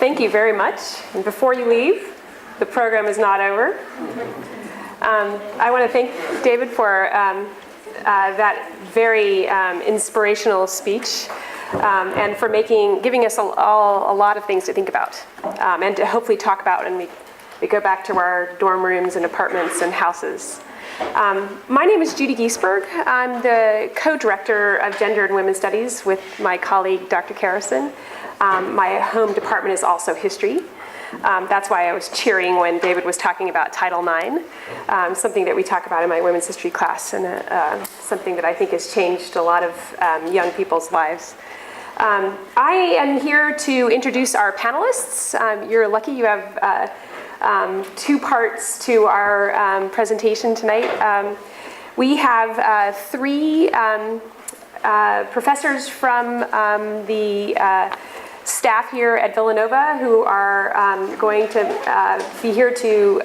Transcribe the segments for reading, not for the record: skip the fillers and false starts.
Thank you very much. And before you leave, the program is not over. I want to thank David for that very inspirational speech and for giving us all a lot of things to think about and to hopefully talk about when we go back to our dorm rooms and apartments and houses. My name is Judy Giesberg. I'm the co-director of Gender and Women's Studies with my colleague, Dr. Carrison. My home department is also history. That's why I was cheering when David was talking about Title IX, something that we talk about in my women's history class, and something that I think has changed a lot of young people's lives. I am here to introduce our panelists. You're lucky you have two parts to our presentation tonight. We have three professors from the staff here at Villanova who are going to be here to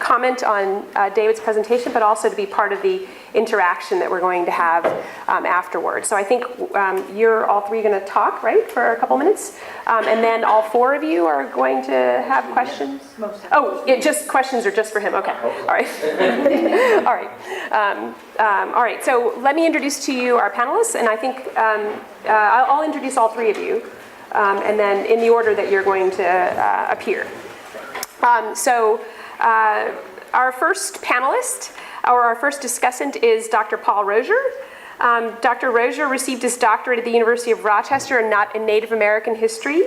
comment on David's presentation, but also to be part of the interaction that we're going to have afterwards. So I think you're all three going to talk, right, for a couple minutes? And then all four of you are going to have questions? Oh, just questions are just for him. Okay. All right. All right. All right. So let me introduce to you our panelists, and I think I'll introduce all three of you. And then in the order that you're going to appear. Our first panelist, or our first discussant, is Dr. Paul Rosier. Dr. Rosier received his doctorate at the University of Rochester in Native American history.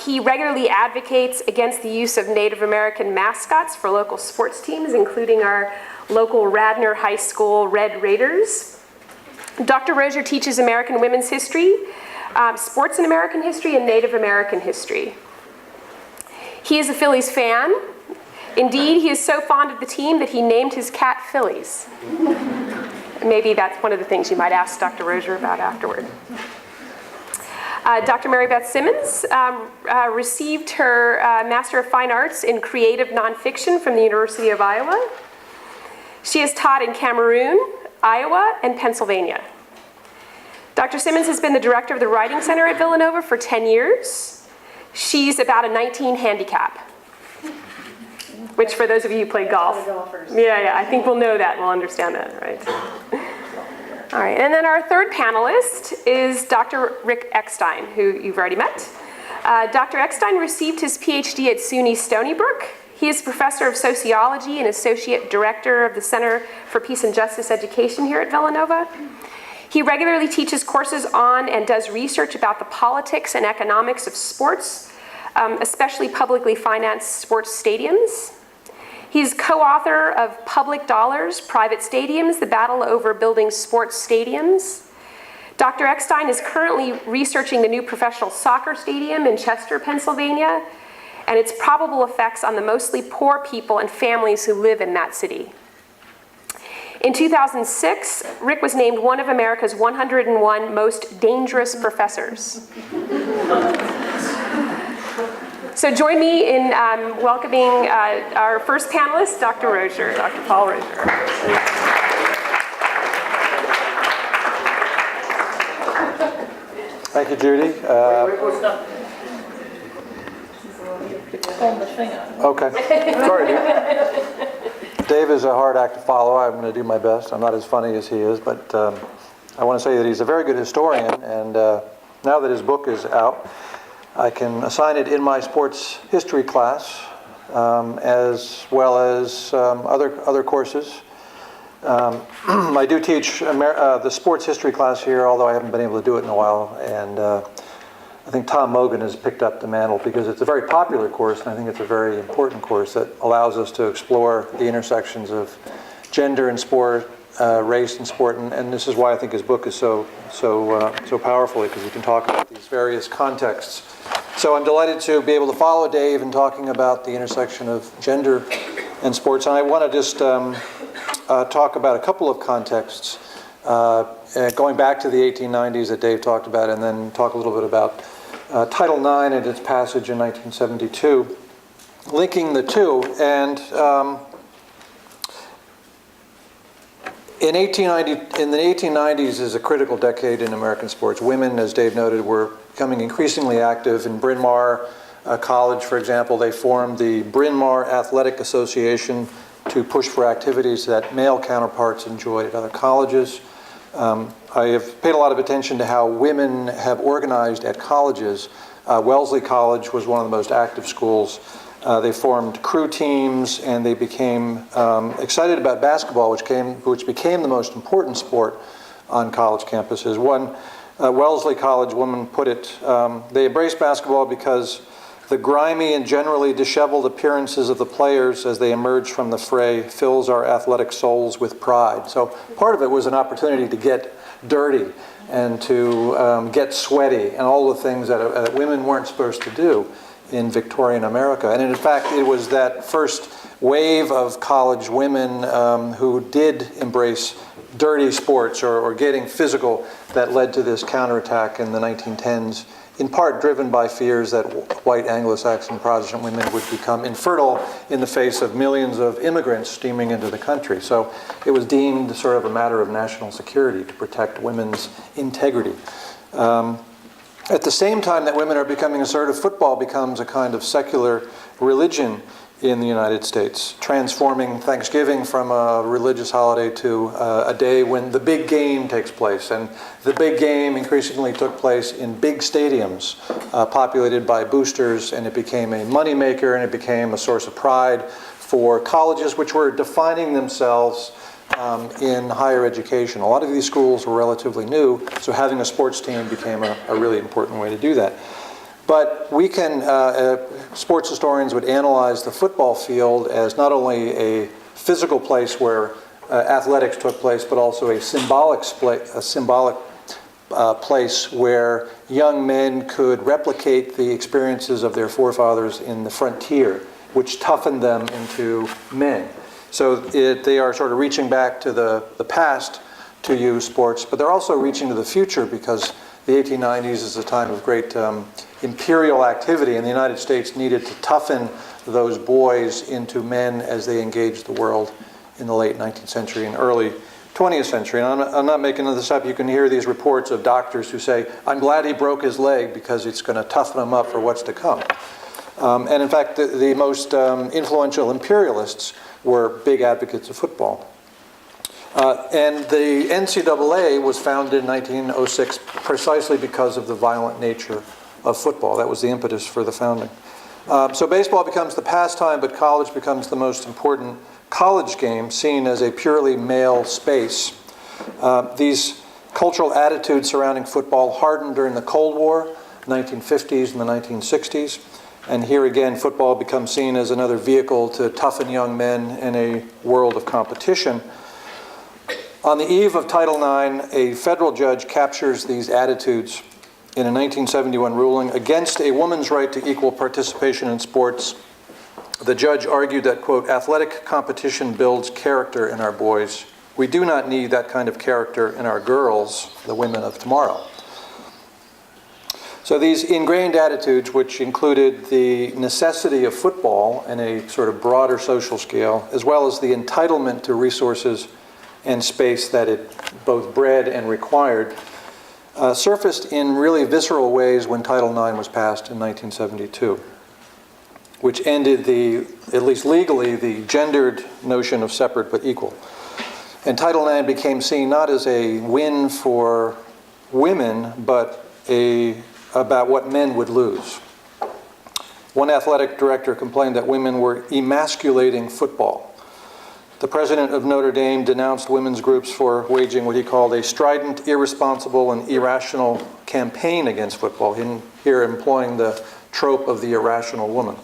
He regularly advocates against the use of Native American mascots for local sports teams, including our local Radnor High School Red Raiders. Dr. Rosier teaches American women's history, sports in American history, and Native American history. He is a Phillies fan. Indeed, he is so fond of the team that he named his cat Phillies. Maybe that's one of the things you might ask Dr. Rosier about afterward. Dr. Mary Beth Simmons received her Master of Fine Arts in Creative Nonfiction from the University of Iowa. She has taught in Cameroon, Iowa, and Pennsylvania. Dr. Simmons has been the director of the Writing Center at Villanova for 10 years. She's about a 19 handicap, which for those of you who play golf, yeah, I think we'll know that, we'll understand that, right? All right, and then our third panelist is Dr. Rick Eckstein, who you've already met. Dr. Eckstein received his PhD at SUNY Stony Brook. He is professor of sociology and associate director of the Center for Peace and Justice Education here at Villanova. He regularly teaches courses on and does research about the politics and economics of sports, especially publicly financed sports stadiums. He's co-author of Public Dollars, Private Stadiums, The Battle Over Building Sports Stadiums. Dr. Eckstein is currently researching the new professional soccer stadium in Chester, Pennsylvania, and its probable effects on the mostly poor people and families who live in that city. In 2006, Rick was named one of America's 101 most dangerous professors. So join me in welcoming our first panelist, Dr. Rosier, Dr. Paul Rosier. Thank you, Judy. Okay. Sorry, dude. Dave is a hard act to follow. I'm going to do my best. I'm not as funny as he is, but I want to say that he's a very good historian, and now that his book is out, I can assign it in my sports history class, as well as other courses. I do teach the sports history class here, although I haven't been able to do it in a while, and I think Tom Mogan has picked up the mantle because it's a very popular course, and I think it's a very important course that allows us to explore the intersections of gender and sport, race and sport, and this is why I think his book is so powerful, because we can talk about these various contexts. So I'm delighted to be able to follow Dave in talking about the intersection of gender and sports, and I want to just talk about a couple of contexts, going back to the 1890s that Dave talked about, and then talk a little bit about Title IX and its passage in 1972, linking the two. And in the 1890s is a critical decade in American sports. Women, as Dave noted, were becoming increasingly active. In Bryn Mawr College, for example, they formed the Bryn Mawr Athletic Association to push for activities that male counterparts enjoyed at other colleges. I have paid a lot of attention to how women have organized at colleges. Wellesley College was one of the most active schools. They formed crew teams, and they became excited about basketball, which became the most important sport on college campuses. One Wellesley College woman put it, they embraced basketball because the grimy and generally disheveled appearances of the players as they emerge from the fray fills our athletic souls with pride. So part of it was an opportunity to get dirty and to get sweaty and all the things that women weren't supposed to do in Victorian America. And in fact, it was that first wave of college women who did embrace dirty sports or getting physical that led to this counterattack in the 1910s, in part driven by fears that white Anglo-Saxon Protestant women would become infertile in the face of millions of immigrants steaming into the country. So it was deemed sort of a matter of national security to protect women's integrity. At the same time that women are becoming assertive, football becomes a kind of secular religion in the United States, transforming Thanksgiving from a religious holiday to a day when the big game takes place. And the big game increasingly took place in big stadiums populated by boosters, and it became a moneymaker, and it became a source of pride for colleges which were defining themselves in higher education. A lot of these schools were relatively new, so having a sports team became a really important way to do that. But we can, sports historians would analyze the football field as not only a physical place where athletics took place, but also a symbolic place where young men could replicate the experiences of their forefathers in the frontier, which toughened them into men. So they are sort of reaching back to the past to use sports, but they're also reaching to the future because the 1890s is a time of great imperial activity, and the United States needed to toughen those boys into men as they engaged the world in the late 19th century and early 20th century. And I'm not making this up. You can hear these reports of doctors who say, I'm glad he broke his leg because it's going to toughen him up for what's to come. And in fact, the most influential imperialists were big advocates of football. And the NCAA was founded in 1906 precisely because of the violent nature of football. That was the impetus for the founding. So baseball becomes the pastime, but college becomes the most important college game, seen as a purely male space. These cultural attitudes surrounding football hardened during the Cold War, 1950s and the 1960s. And here again, football becomes seen as another vehicle to toughen young men in a world of competition. On the eve of Title IX, a federal judge captures these attitudes in a 1971 ruling against a woman's right to equal participation in sports. The judge argued that, quote, athletic competition builds character in our boys. We do not need that kind of character in our girls, the women of tomorrow. So these ingrained attitudes, which included the necessity of football in a sort of broader social scale, as well as the entitlement to resources and space that it both bred and required, surfaced in really visceral ways when Title IX was passed in 1972, which ended at least legally, the gendered notion of separate but equal. And Title IX became seen not as a win for women, but about what men would lose. One athletic director complained that women were emasculating football. The president of Notre Dame denounced women's groups for waging what he called a strident, irresponsible, and irrational campaign against football, here employing the trope of the irrational woman.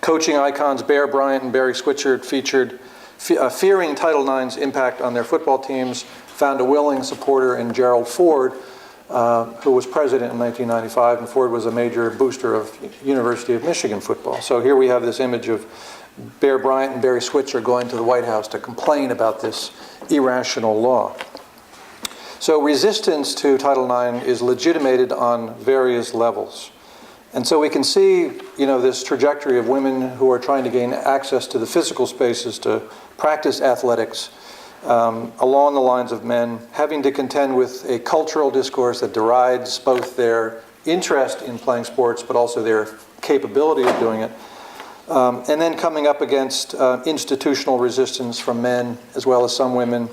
Coaching icons Bear Bryant and Barry Switzer featured fearing Title IX's impact on their football teams, found a willing supporter in Gerald Ford, who was president in 1995, and Ford was a major booster of University of Michigan football. So here we have this image of Bear Bryant and Barry Switzer going to the White House to complain about this irrational law. So resistance to Title IX is legitimated on various levels. And so we can see, this trajectory of women who are trying to gain access to the physical spaces to practice athletics along the lines of men, having to contend with a cultural discourse that derides both their interest in playing sports, but also their capability of doing it. And then coming up against institutional resistance from men, as well as some women,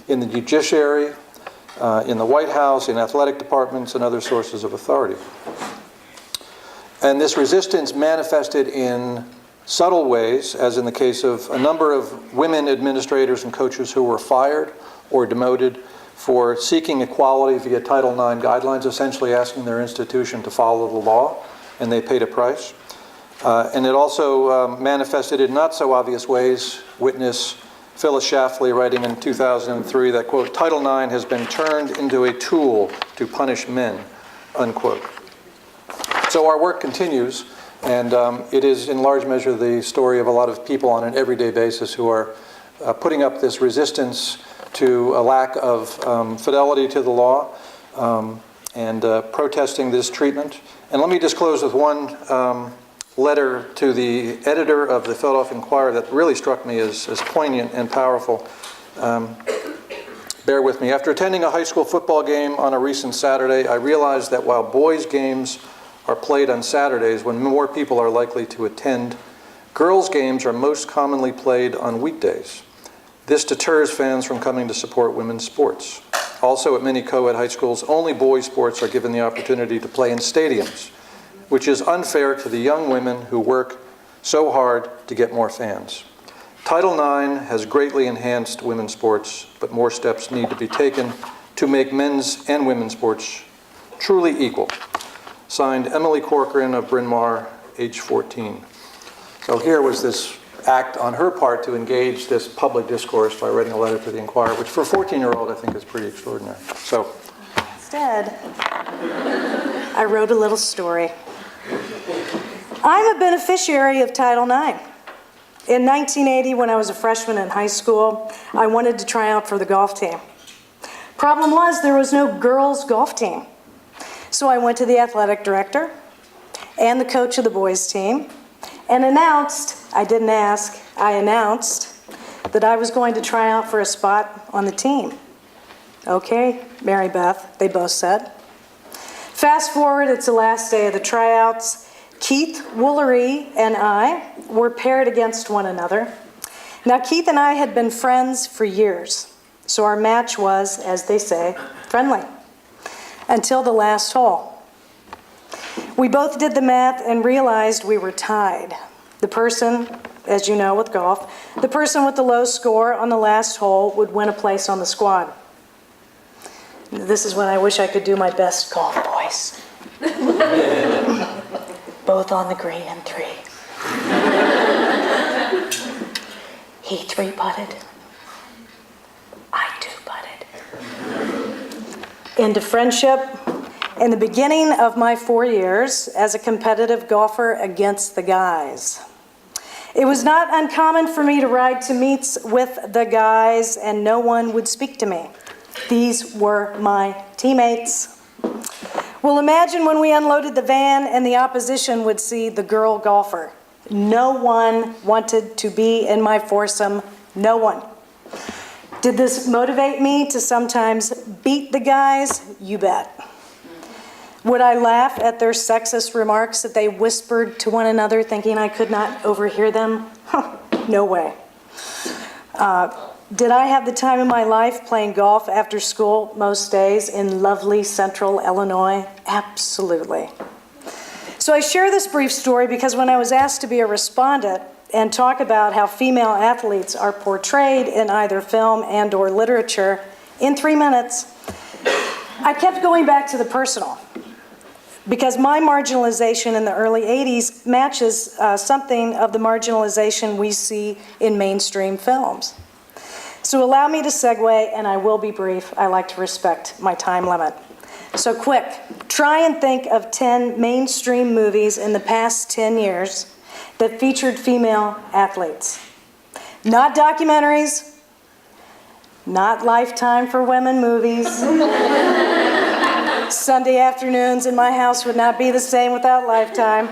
in the judiciary, in the White House, in athletic departments, and other sources of authority. And this resistance manifested in subtle ways, as in the case of a number of women administrators and coaches who were fired or demoted for seeking equality via Title IX guidelines, essentially asking their institution to follow the law, and they paid a price. And it also manifested in not so obvious ways. Witness Phyllis Schlafly writing in 2003 that, quote, Title IX has been turned into a tool to punish men, unquote. So our work continues, and it is in large measure the story of a lot of people on an everyday basis who are putting up this resistance to a lack of fidelity to the law and protesting this treatment. And let me just close with one letter to the editor of the Philadelphia Inquirer that really struck me as poignant and powerful. Bear with me. After attending a high school football game on a recent Saturday, I realized that while boys' games are played on Saturdays when more people are likely to attend, girls' games are most commonly played on weekdays. This deters fans from coming to support women's sports. Also, at many co-ed high schools, only boys' sports are given the opportunity to play in stadiums, which is unfair to the young women who work so hard to get more fans. Title IX has greatly enhanced women's sports, but more steps need to be taken to make men's and women's sports truly equal. Signed, Emily Corcoran of Bryn Mawr, age 14. So here was this act on her part to engage this public discourse by writing a letter to the Inquirer, which for a 14-year-old I think is pretty extraordinary. So instead, I wrote a little story. I'm a beneficiary of Title IX. In 1980, when I was a freshman in high school, I wanted to try out for the golf team. Problem was, there was no girls' golf team. So I went to the athletic director and the coach of the boys' team and announced, I didn't ask, I announced that I was going to try out for a spot on the team. Okay, Mary Beth, they both said. Fast forward, it's the last day of the tryouts. Keith Woolery and I were paired against one another. Now, Keith and I had been friends for years, so our match was, as they say, friendly, until the last hole. We both did the math and realized we were tied. The person, as you know with golf, the person with the low score on the last hole would win a place on the squad. This is when I wish I could do my best golf voice. Both on the green and three. He three-putted. I two-putted. Into friendship. In the beginning of my 4 years as a competitive golfer against the guys, it was not uncommon for me to ride to meets with the guys and no one would speak to me. These were my teammates. Well, imagine when we unloaded the van and the opposition would see the girl golfer. No one wanted to be in my foursome. No one. Did this motivate me to sometimes beat the guys? You bet. Would I laugh at their sexist remarks that they whispered to one another thinking I could not overhear them? No way. Did I have the time of my life playing golf after school most days in lovely central Illinois? Absolutely. So I share this brief story because when I was asked to be a respondent and talk about how female athletes are portrayed in either film and or literature in 3 minutes, I kept going back to the personal. Because my marginalization in the early 80s matches something of the marginalization we see in mainstream films. So allow me to segue, and I will be brief. I like to respect my time limit. So quick, try and think of 10 mainstream movies in the past 10 years that featured female athletes. Not documentaries, not Lifetime for women movies. Sunday afternoons in my house would not be the same without Lifetime.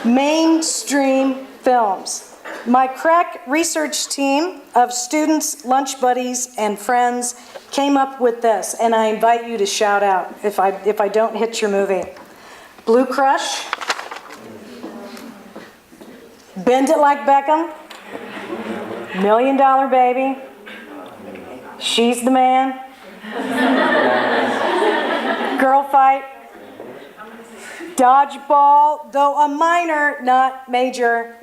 Mainstream films. My crack research team of students, lunch buddies, and friends came up with this, and I invite you to shout out if I don't hit your movie. Blue Crush, Bend It Like Beckham, $1 Million Baby, She's the Man, Girl Fight, Dodgeball, though a minor, not major,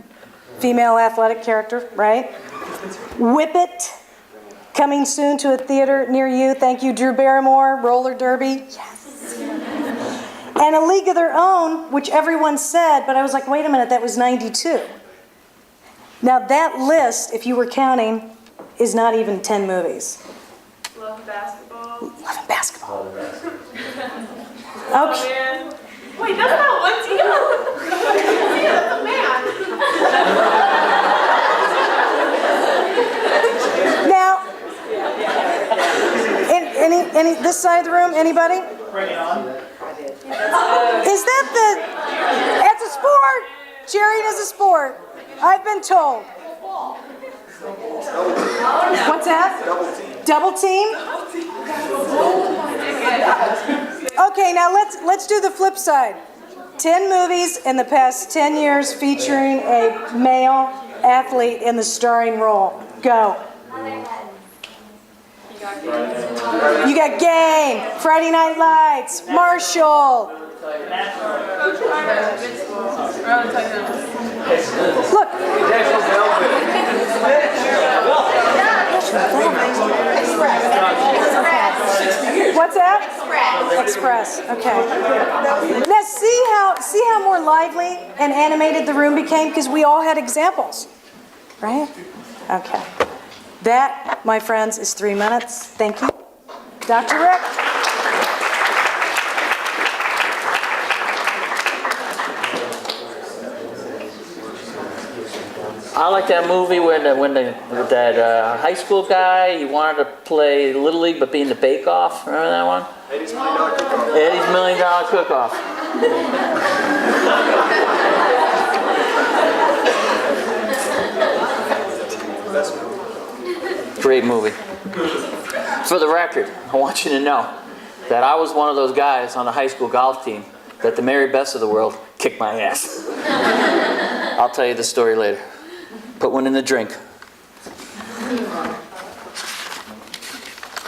female athletic character, right? Whip It, coming soon to a theater near you. Thank you, Drew Barrymore. Roller Derby. Yes. And A League of Their Own, which everyone said, but I was like, wait a minute, that was 92. Now that list, if you were counting, is not even 10 movies. Love basketball. Love and Basketball. Okay. Okay. Wait, that's not one team. Yeah, that's a man. Now, any this side of the room, anybody? Bring it on. Is that it's a sport. Cheering is a sport. I've been told. What's that? Double team. Okay, now let's do the flip side. 10 movies in the past 10 years featuring a male athlete in the starring role. Go. You got Game, Friday Night Lights, Marshall. Look. What's that? Express. Okay. Now see how more lively and animated the room became because we all had examples, right? Okay. That, my friends, is 3 minutes. Thank you. Dr. Rick. I like that movie when that high school guy, he wanted to play Little League but be in the Bake Off. Remember that one? Eddie's $1 Million Cook-Off. Eddie's $1 Million Cook-Off. Great movie. For the record, I want you to know that I was one of those guys on the high school golf team that the Mary Beths of the world kicked my ass. I'll tell you the story later. Put one in the drink.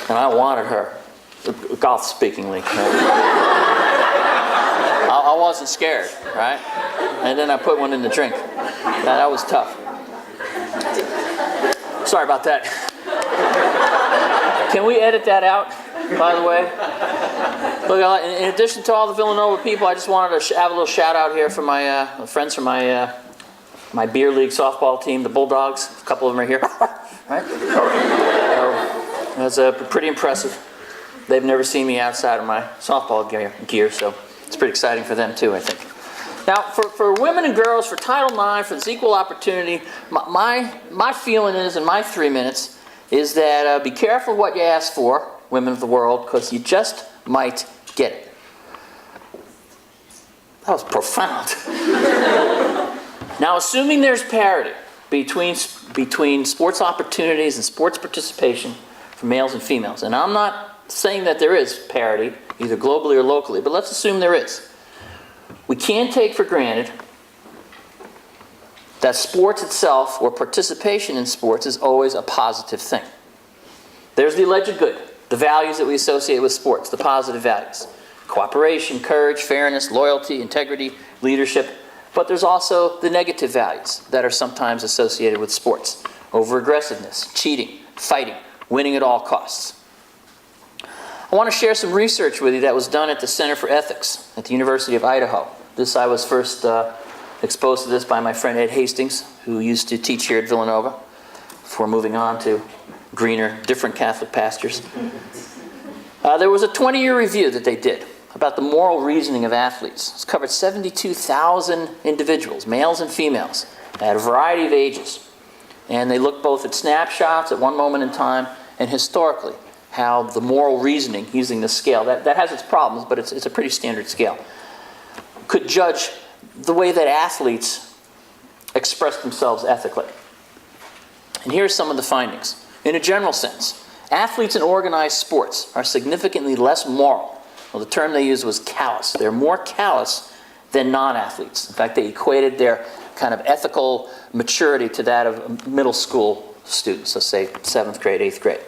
And I wanted her, golf speakingly. I wasn't scared, right? And then I put one in the drink. That was tough. Sorry about that. Can we edit that out, by the way? Look, in addition to all the Villanova people, I just wanted to have a little shout out here for my friends from my beer league softball team, the Bulldogs. A couple of them are here. Right? That's pretty impressive. They've never seen me outside of my softball gear, so it's pretty exciting for them too, I think. Now, for women and girls, for Title IX, for this equal opportunity, my feeling is, in my 3 minutes, is that be careful what you ask for, women of the world, because you just might get it. That was profound. Now, assuming there's parity between sports opportunities and sports participation for males and females, and I'm not saying that there is parity, either globally or locally, but let's assume there is. We can't take for granted that sports itself or participation in sports is always a positive thing. There's the alleged good, the values that we associate with sports, the positive values. Cooperation, courage, fairness, loyalty, integrity, leadership. But there's also the negative values that are sometimes associated with sports. Over-aggressiveness, cheating, fighting, winning at all costs. I want to share some research with you that was done at the Center for Ethics at the University of Idaho. I was first exposed to this by my friend Ed Hastings, who used to teach here at Villanova, before moving on to greener, different Catholic pastures. There was a 20-year review that they did about the moral reasoning of athletes. It's covered 72,000 individuals, males and females, at a variety of ages. And they looked both at snapshots at one moment in time and historically, how the moral reasoning using this scale, that has its problems, but it's a pretty standard scale, could judge the way that athletes express themselves ethically. And here's some of the findings. In a general sense, Athletes in organized sports are significantly less moral. Well, the term they used was callous. They're more callous than non-athletes. In fact, they equated their kind of ethical maturity to that of middle school students, let's say 7th grade, 8th grade.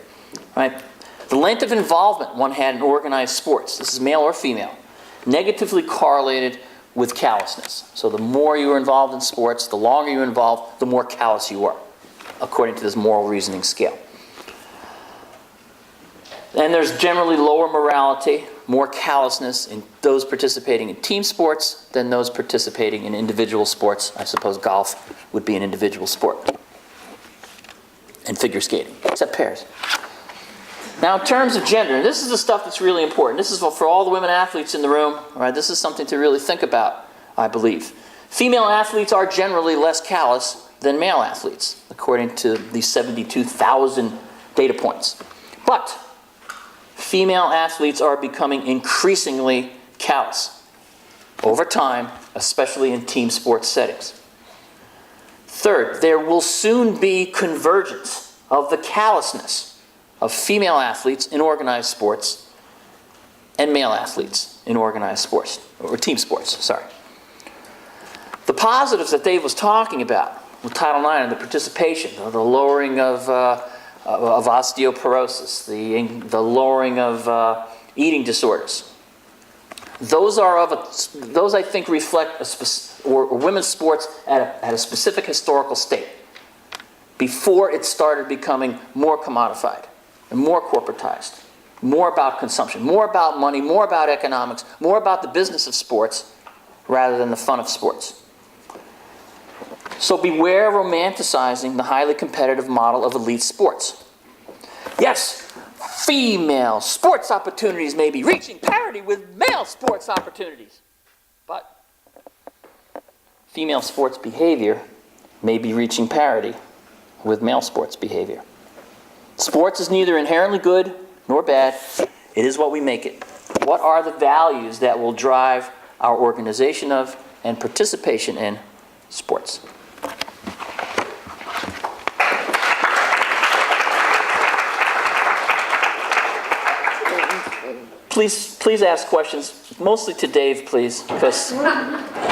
Right? The length of involvement one had in organized sports, this is male or female, negatively correlated with callousness. So the more you were involved in sports, the longer you were involved, the more callous you were, according to this moral reasoning scale. And there's generally lower morality, more callousness in those participating in team sports than those participating in individual sports. I suppose golf would be an individual sport. And figure skating, except pairs. Now, in terms of gender, and this is the stuff that's really important. This is for all the women athletes in the room. All right, this is something to really think about, I believe. Female athletes are generally less callous than male athletes, according to these 72,000 data points. But female athletes are becoming increasingly callous over time, especially in team sports settings. Third, there will soon be convergence of the callousness of female athletes in organized sports and male athletes in organized sports, or team sports, sorry. The positives that Dave was talking about with Title IX and the participation, the lowering of osteoporosis, the lowering of eating disorders, those I think reflect women's sports at a specific historical state before it started becoming more commodified and more corporatized, more about consumption, more about money, more about economics, more about the business of sports rather than the fun of sports. So beware romanticizing the highly competitive model of elite sports. Yes, female sports opportunities may be reaching parity with male sports opportunities, but female sports behavior may be reaching parity with male sports behavior. Sports is neither inherently good nor bad. It is what we make it. What are the values that will drive our organization of and participation in sports? Please ask questions, mostly to Dave, please, because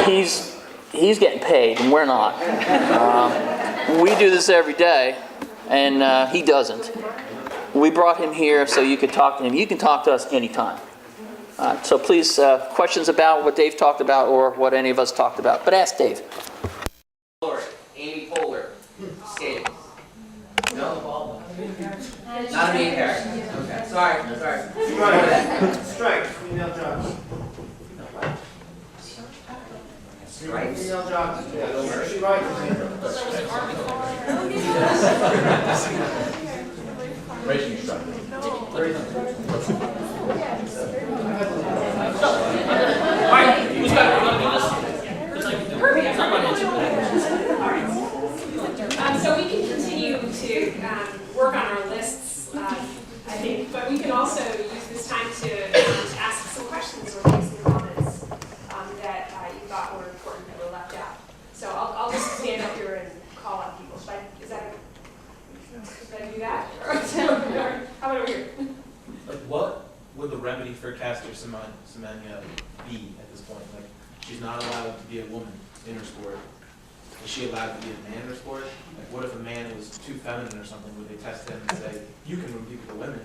he's getting paid and we're not. We do this every day, and he doesn't. We brought him here so you could talk to him. You can talk to us anytime. So please, questions about what Dave talked about or what any of us talked about. But ask Dave. Amy Poehler, skating. No? Not a main character. Okay. Sorry. Strike, female judge. Strike. Female judge. Yeah, she writes. Racing strike. Who's got it? So we can continue to work on our lists, I think, but we can also use this time to ask some questions or make some comments that you thought were important that were left out. So I'll just stand up here and call out people. Should I do that? Or how about over here? Like, what would the remedy for Caster Semenya be at this point? Like, she's not allowed to be a woman in her sport. Is she allowed to be a man in her sport? Like, what if a man was too feminine or something? Would they test him and say, you can compete with the women?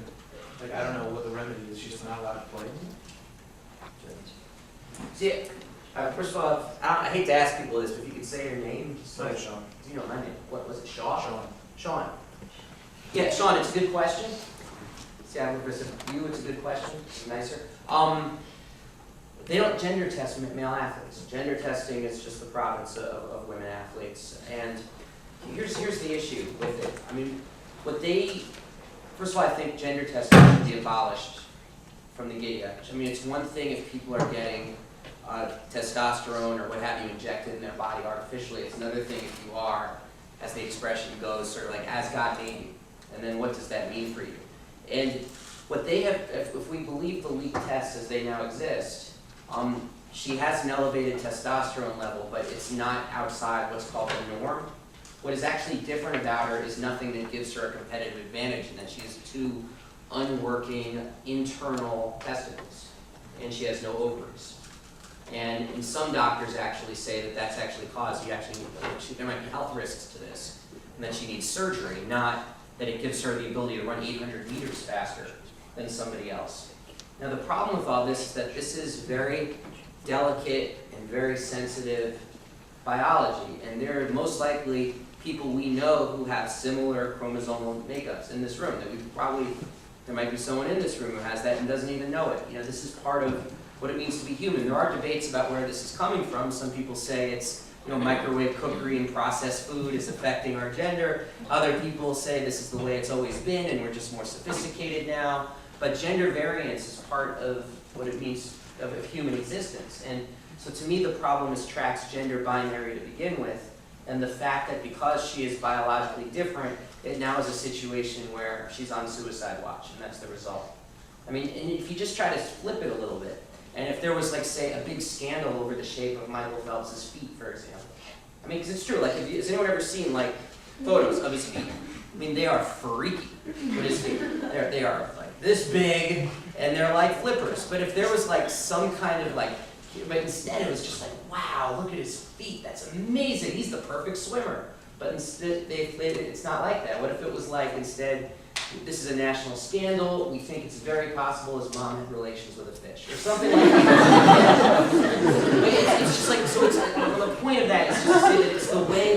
Like, I don't know what the remedy is. She's just not allowed to play. See, first of all, I hate to ask people this, but if you could say your name. Go ahead, Sean. You know my name. What was it, Shaw? Sean. Yeah, Sean, it's a good question. See, I would listen to you, it's a good question. It's nicer. They don't gender test male athletes. Gender testing is just the province of women athletes. And here's the issue with it. I mean, first of all, I think gender testing should be abolished from the get-go. I mean, it's one thing if people are getting testosterone or what have you injected in their body artificially. It's another thing if you are, as the expression goes, sort of like as God made you. And then what does that mean for you? And what they have, if we believe the leak tests as they now exist, she has an elevated testosterone level, but it's not outside what's called the norm. What is actually different about her is nothing that gives her a competitive advantage, and that she has two unworking internal testicles, and she has no ovaries. And some doctors actually say that that's actually caused, there might be health risks to this, and that she needs surgery, not that it gives her the ability to run 800 meters faster than somebody else. Now the problem with all this is that this is very delicate and very sensitive biology, and there are most likely people we know who have similar chromosomal makeups in this room. There might be someone in this room who has that and doesn't even know it. This is part of what it means to be human. There are debates about where this is coming from. Some people say it's microwave cookery and processed food is affecting our gender. Other people say this is the way it's always been and we're just more sophisticated now. But gender variance is part of what it means of human existence. And so to me, the problem is Track's gender binary to begin with. And the fact that because she is biologically different, it now is a situation where she's on suicide watch, and that's the result. And if you just try to flip it a little bit, and if there was, say, a big scandal over the shape of Michael Phelps' feet, for example. Because it's true, has anyone ever seen, photos of his feet? They are freaky with his feet. They are, this big, and they're like flippers. But if there was, some kind of, but instead it was just wow, look at his feet, that's amazing, he's the perfect swimmer. But instead, it's not like that. What if it was instead, this is a national scandal, we think it's very possible his mom had relations with a fish, or something like that. It's just so the point of that is just to say that it's the way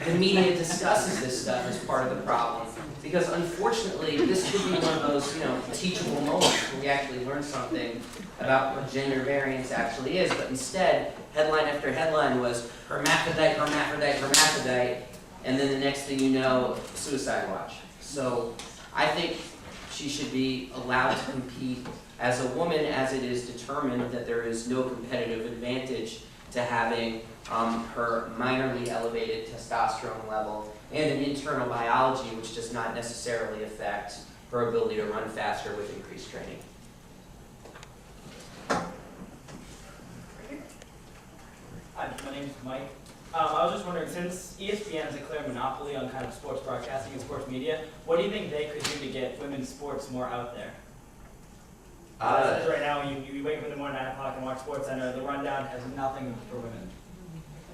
the media discusses this stuff as part of the problem. Because unfortunately, this could be one of those, teachable moments where we actually learn something about what gender variance actually is. But instead, headline after headline was hermaphrodite, hermaphrodite, hermaphrodite, and then the next thing you know, suicide watch. So I think she should be allowed to compete as a woman, as it is determined that there is no competitive advantage to having her minorly elevated testosterone level and an internal biology which does not necessarily affect her ability to run faster with increased training. Hi, my name is Mike. I was just wondering, since ESPN has a clear monopoly on kind of sports broadcasting and sports media, what do you think they could do to get women's sports more out there? Right now, you wake up in the morning at 9 o'clock and watch SportsCenter, the rundown has nothing for women.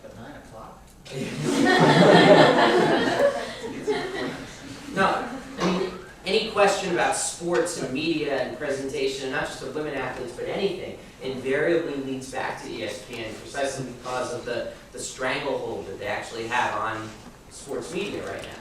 At 9 o'clock? No, any question about sports and media and presentation, not just of women athletes, but anything, invariably leads back to ESPN precisely because of the stranglehold that they actually have on sports media right now.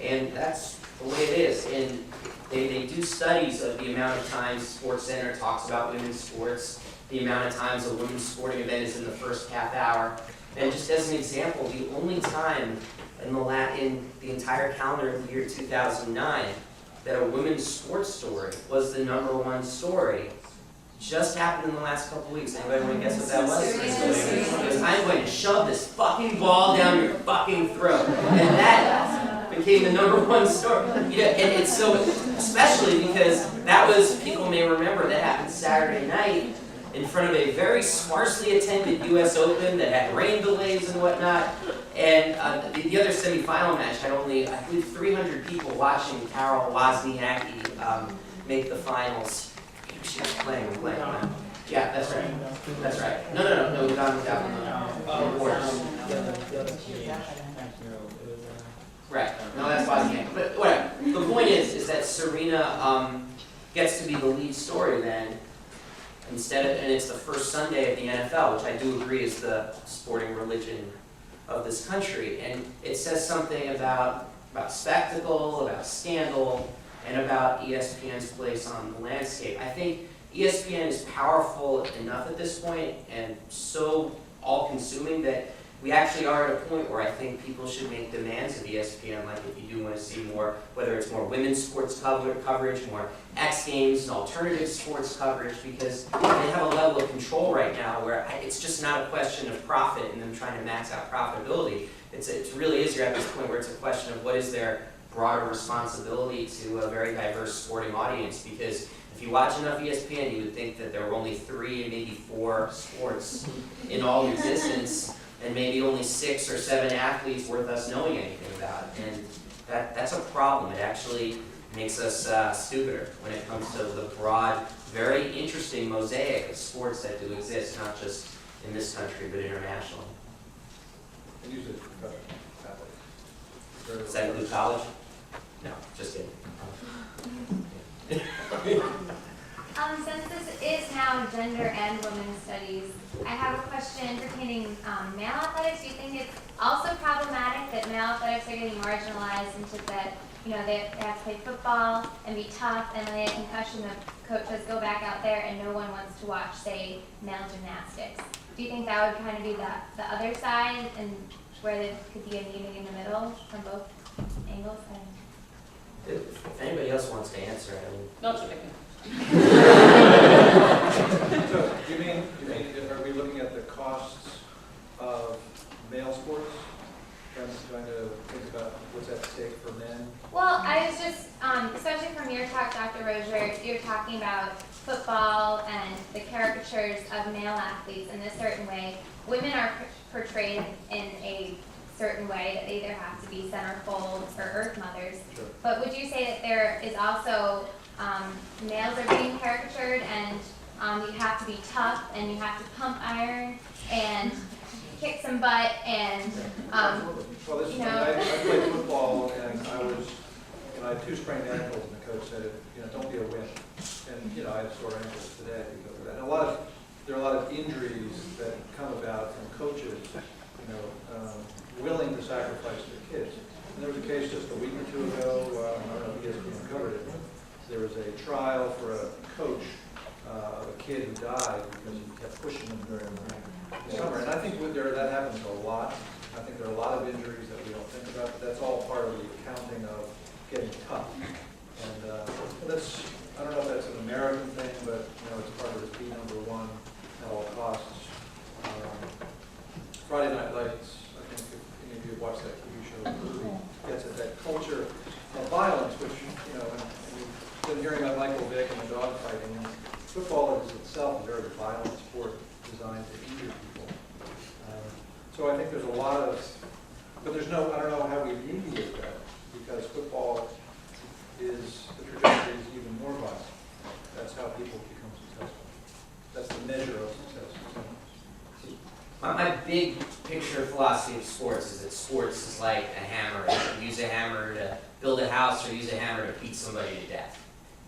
And that's the way it is. And they do studies of the amount of times SportsCenter talks about women's sports, the amount of times a women's sporting event is in the first half hour. And just as an example, the only time in the entire calendar of the year 2009 that a women's sports story was the #1 story just happened in the last couple weeks. Anybody want to guess what that was? Because I'm going to shove this fucking ball down your fucking throat. And that became the #1 story. And it's so, especially because that was, people may remember, that happened Saturday night in front of a very sparsely attended U.S. Open that had rain delays and whatnot. And the other semifinal match had only, I believe, 300 people watching Carol Wozniacki make the finals. She was playing. Yeah, that's right. That's right. No, we got the Warriors. Right. No, that's Wozniacki. But whatever. The point is that Serena gets to be the lead story then. And it's the first Sunday of the NFL, which I do agree is the sporting religion of this country. And it says something about spectacle, about scandal, and about ESPN's place on the landscape. I think ESPN is powerful enough at this point and so all-consuming that we actually are at a point where I think people should make demands of ESPN, like if you do want to see more, whether it's more women's sports coverage, more X Games and alternative sports coverage, because they have a level of control right now where it's just not a question of profit and them trying to max out profitability. It really is, you're at this point where it's a question of what is their broader responsibility to a very diverse sporting audience, because if you watch enough ESPN, you would think that there were only 3, maybe 4 sports in all existence, and maybe only 6 or 7 athletes worth us knowing anything about. And that's a problem. It actually makes us stupider when it comes to the broad, very interesting mosaic of sports that do exist, not just in this country, but internationally. And usually Does that include college? No, just kidding. Since this is now gender and women's studies, I have a question pertaining male athletics. Do you think it's also problematic that male athletics are getting marginalized into that, they have to play football and be tough, and when they have concussion, the coach says go back out there and no one wants to watch, say, male gymnastics? Do you think that would kind of be the other side, and where there could be a meeting in the middle from both angles? If anybody else wants to answer, I mean, No, it's okay. So, you mean, are we looking at the costs of male sports? Trying to think about what's at stake for men? Well, I was just, especially from your talk, Dr. Rosier, you're talking about football and the caricatures of male athletes in a certain way. Women are portrayed in a certain way, that they either have to be centerfolds or earth mothers. Sure. But would you say that there is also, males are being caricatured, and you have to be tough, and you have to pump iron, and kick some butt, and, Well, this is, I played football, and I had 2 sprained ankles, and the coach said, don't be a wimp. And, I have sore ankles today because of that. And there are a lot of injuries that come about from coaches, willing to sacrifice their kids. And there was a case just a week or 2 ago, I don't know if ESPN covered it. There was a trial for a coach of a kid who died because he kept pushing him during the summer. And I think that happens a lot. I think there are a lot of injuries that we don't think about, but that's all part of the accounting of getting tough. And that's, I don't know if that's an American thing, but it's part of this be number one at all costs. Friday Night Lights, I think if any of you watch that TV show, really gets at that culture of violence, which, and we've been hearing about Michael Vick and the dog fighting. And football is itself a very violent sport designed to injure people. So I think there's a lot of, but I don't know how we mediate that, because football is, the trajectory is even more violent. That's how people become successful. That's the measure of success. my big picture philosophy of sports is that sports is like a hammer. You use a hammer to build a house, or use a hammer to beat somebody to death.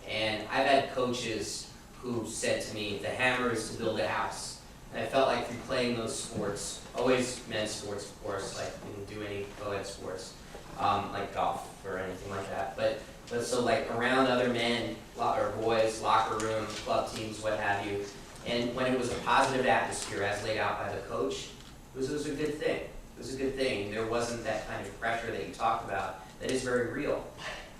And I've had coaches who said to me, the hammer is to build a house. And I felt like through playing those sports, always men's sports, of course, like didn't do any co-ed sports, like golf or anything like that. But so like around other men or boys, locker rooms, club teams, what have you. And when it was a positive atmosphere as laid out by the coach, it was a good thing. It was a good thing. There wasn't that kind of pressure that you talked about that is very real.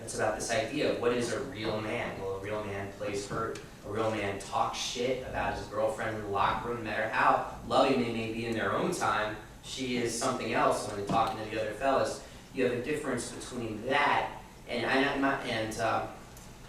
It's about this idea of what is a real man. Well, a real man plays hurt. A real man talks shit about his girlfriend in the locker room, no matter how loving they may be in their own time. She is something else when they're talking to the other fellas. You have a difference between that and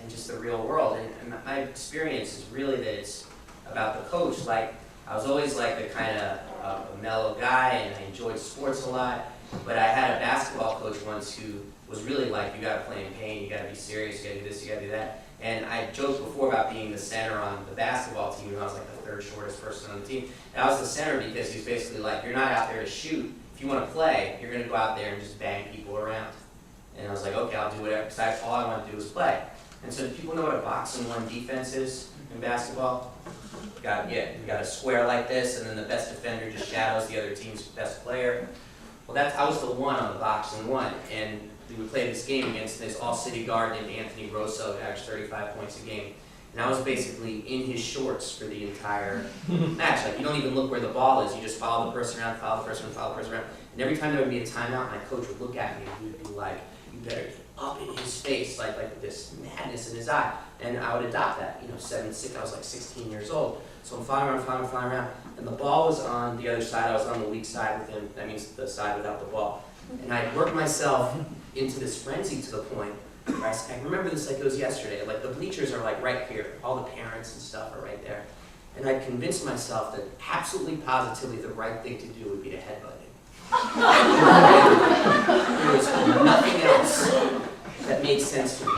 just the real world. And my experience is really that it's about the coach. Like, I was always like a kind of a mellow guy, and I enjoyed sports a lot. But I had a basketball coach once who was really like, you got to play in pain, you got to be serious, you got to do this, you got to do that. And I joked before about being the center on the basketball team, and I was like the 3rd shortest person on the team. And I was the center because he's basically like, you're not out there to shoot. If you want to play, you're going to go out there and just bang people around. And I was like, okay, I'll do whatever, because all I want to do is play. And so do people know what a box and 1 defense is in basketball? You got a square like this, and then the best defender just shadows the other team's best player. Well, I was the one on the box and 1, and we would play this game against this all-city guard named Anthony Rosso, who averaged 35 points a game. And I was basically in his shorts for the entire match. Like, you don't even look where the ball is. You just follow the person around, follow the person around, follow the person around. And every time there would be a timeout, my coach would look at me and he would be like, you better get up in his face, like with this madness in his eye. And I would adopt that. 7'6", I was like 16 years old. So I'm flying around, and the ball was on the other side. I was on the weak side with him. That means the side without the ball. And I worked myself into this frenzy to the point where I remember this like it was yesterday. Like, the bleachers are like right here. All the parents and stuff are right there. And I convinced myself that absolutely positively the right thing to do would be to headbutt him. sense to me.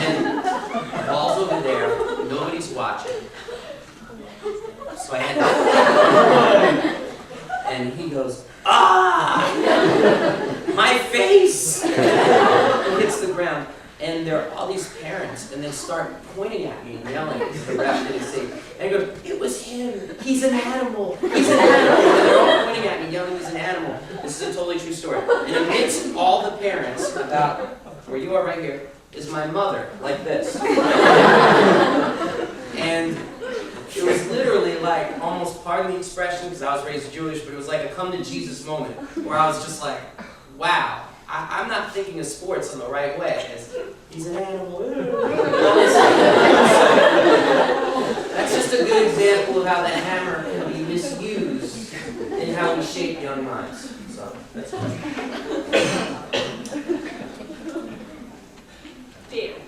And the ball's over there, nobody's watching. So I had to, and he goes, ah! My face! Hits the ground. And there are all these parents, and they start pointing at me and yelling because the ref didn't see. And he goes, it was him. He's an animal. He's an animal. And they're all pointing at me, yelling, he's an animal. This is a totally true story. And amidst all the parents, about where you are right here, is my mother, like this. And it was literally like, almost pardon the expression, because I was raised Jewish, but it was like a come to Jesus moment, where I was just like, wow. I'm not thinking of sports in the right way. He's an animal. That's just a good example of how the hammer can be misused in how we shape young minds. So that's it.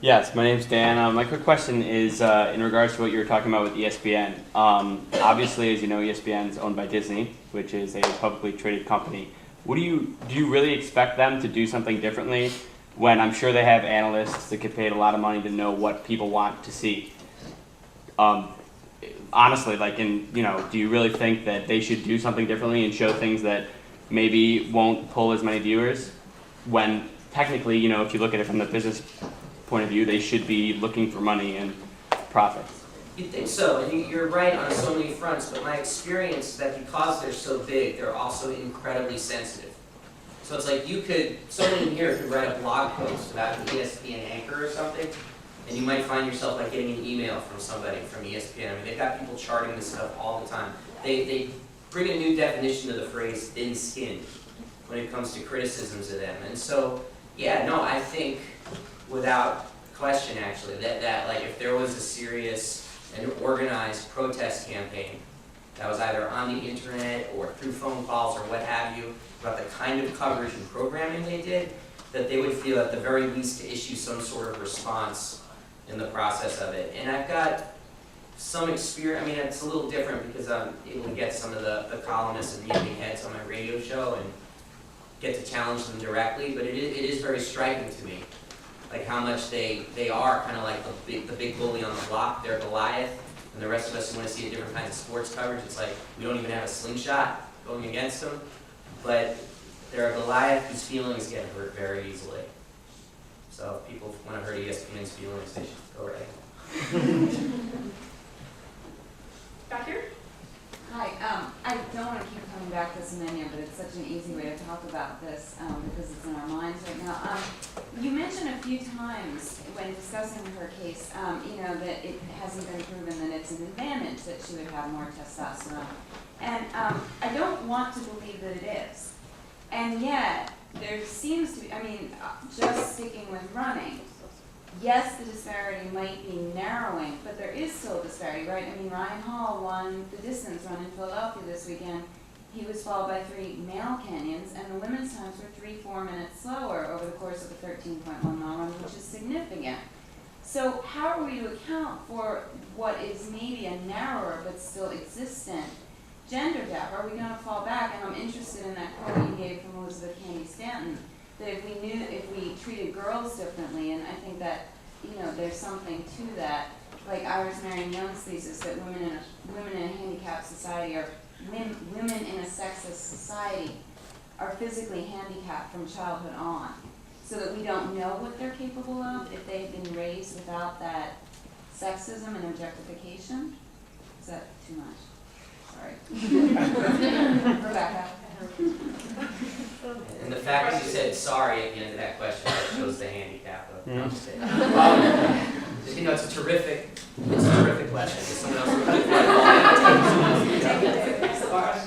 Yes, my name's Dan. My quick question is in regards to what you were talking about with ESPN. Obviously, as you know, ESPN is owned by Disney, which is a publicly traded company. Do you really expect them to do something differently when I'm sure they have analysts that get paid a lot of money to know what people want to see? Honestly, do you really think that they should do something differently and show things that maybe won't pull as many viewers when technically, if you look at it from the business point of view, they should be looking for money and profits? You'd think so. I think you're right on so many fronts, but my experience is that because they're so big, they're also incredibly sensitive. So it's like someone in here could write a blog post about an ESPN anchor or something, and you might find yourself like getting an email from somebody from ESPN. I mean, they've got people charting this stuff all the time. They bring a new definition to the phrase thin-skinned when it comes to criticisms of them. And so, yeah, no, I think without question, actually, that like if there was a serious and organized protest campaign that was either on the internet or through phone calls or what have you, about the kind of coverage and programming they did, that they would feel at the very least to issue some sort of response in the process of it. And I've got some experience, I mean, it's a little different because I'm able to get some of the columnists and meeting heads on my radio show and get to challenge them directly, but it is very striking to me. Like how much they are kind of like the big bully on the block. They're Goliath, and the rest of us who want to see different kinds of sports coverage, it's like we don't even have a slingshot going against them. But they're a Goliath whose feelings get hurt very easily. So if people want to hurt ESPN's feelings, they should go right. Back here? Hi, I don't want to keep coming back to Semenya, but it's such an easy way to talk about this because it's in our minds right now. You mentioned a few times when discussing her case, that it hasn't been proven that it's an advantage that she would have more testosterone. And I don't want to believe that it is. And yet, there seems to be, just sticking with running, yes, the disparity might be narrowing, but there is still a disparity, right? Ryan Hall won the distance run in Philadelphia this weekend. He was followed by 3 male Kenyans, and the women's times were 3-4 minutes slower over the course of a 13.1 mile run, which is significant. So how are we to account for what is maybe a narrower but still existent gender gap? Are we going to fall back? And I'm interested in that quote you gave from Elizabeth Cady Stanton, that if we treated girls differently, and I think that, there's something to that, like Iris Marion Young's thesis that women in a handicapped society or women in a sexist society are physically handicapped from childhood on, so that we don't know what they're capable of if they've been raised without that sexism and objectification. Is that too much? Sorry. Rebecca. And the fact that you said sorry at the end of that question that shows the handicap of no, I'm just kidding. It's a terrific question. Is someone else would like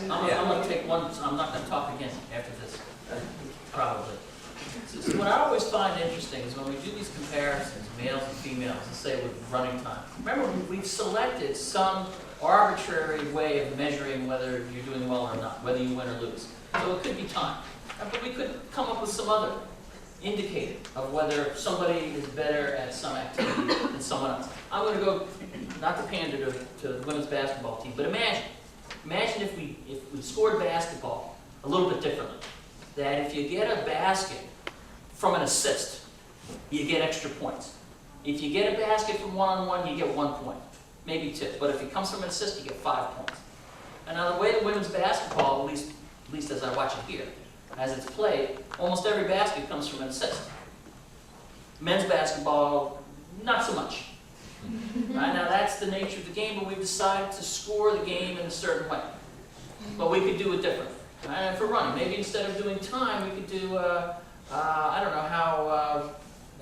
I'm going to take one. I'm not going to talk again after this, probably. So what I always find interesting is when we do these comparisons, males and females, let's say with running time. Remember, we've selected some arbitrary way of measuring whether you're doing well or not, whether you win or lose. So it could be time. But we could come up with some other indicator of whether somebody is better at some activity than someone else. I'm going to go, not to pander to the women's basketball team, but imagine if we scored basketball a little bit differently. That if you get a basket from an assist, you get extra points. If you get a basket from one-on-one, you get 1 point, maybe 2. But if it comes from an assist, you get 5 points. And now the way the women's basketball, at least as I watch it here, as it's played, almost every basket comes from an assist. Men's basketball, not so much. Right? Now that's the nature of the game, but we've decided to score the game in a certain way. But we could do it differently. Right? And for running, maybe instead of doing time, we could do, I don't know,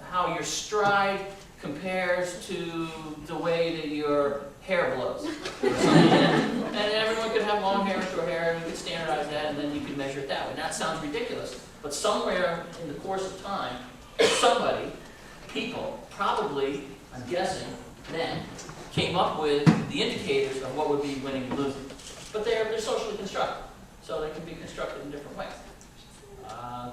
how your stride compares to the way that your hair blows. And everyone could have long hair or short hair, and we could standardize that, and then you could measure it that way. That sounds ridiculous, but somewhere in the course of time, people, probably, I'm guessing, then, came up with the indicators of what would be winning and losing. But they're socially constructed, so they can be constructed in different ways.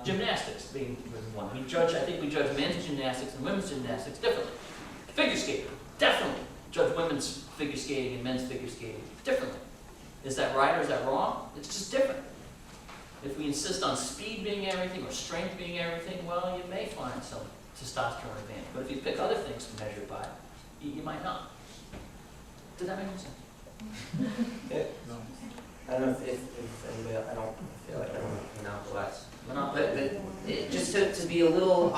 Gymnastics being one. I think we judge men's gymnastics and women's gymnastics differently. Figure skating, definitely judge women's figure skating and men's figure skating differently. Is that right or is that wrong? It's just different. If we insist on speed being everything or strength being everything, well, you may find some testosterone advantage. But if you pick other things to measure by, you might not. Does that make sense? I don't know if anybody else, I don't feel like I don't monopolize. But just to be a little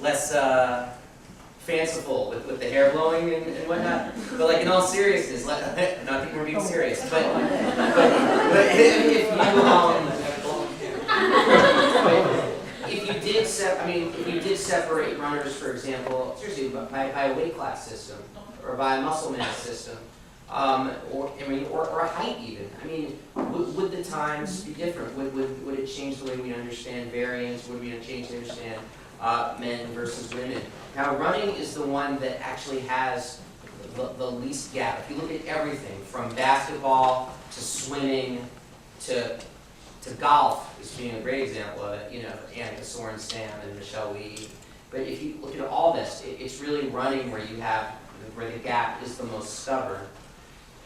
less fanciful with the hair blowing and whatnot, but like in all seriousness, I think we're being serious, but if you did separate runners, for example, seriously, by a weight class system or by a muscle mass system, or a height even. I mean, would the times be different? Would it change the way we understand variance? Would we change to understand men versus women? Now, running is the one that actually has the least gap. If you look at everything from basketball to swimming to golf, is being a great example of it. Annika Sorenstam and Michelle Weed. But if you look at all this, it's really running where the gap is the most stubborn.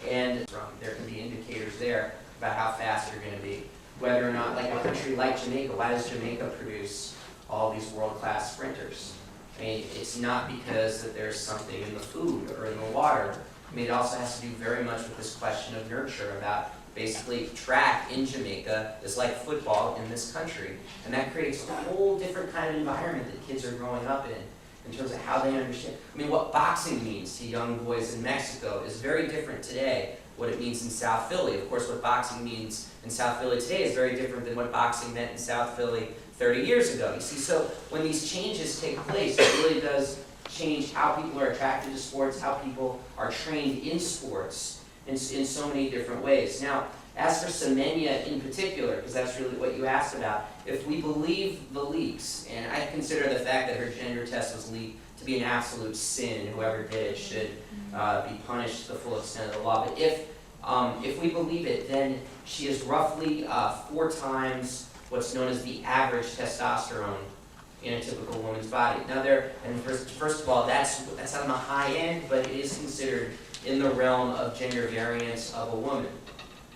And there can be indicators there about how fast you're going to be. Whether or not, like a country like Jamaica, why does Jamaica produce all these world-class sprinters? I mean, it's not because that there's something in the food or in the water. I mean, it also has to do very much with this question of nurture, about basically track in Jamaica is like football in this country. And that creates a whole different kind of environment that kids are growing up in terms of how they understand. I mean, what boxing means to young boys in Mexico is very different today what it means in South Philly. Of course, what boxing means in South Philly today is very different than what boxing meant in South Philly 30 years ago. You see, so when these changes take place, it really does change how people are attracted to sports, how people are trained in sports in so many different ways. Now, as for Semenya in particular, because that's really what you asked about, if we believe the leaks, and I consider the fact that her gender test was leaked to be an absolute sin, and whoever did it should be punished to the full extent of the law. But if we believe it, then she is roughly 4 times what's known as the average testosterone in a typical woman's body. Now, first of all, that's on the high end, but it is considered in the realm of gender variance of a woman.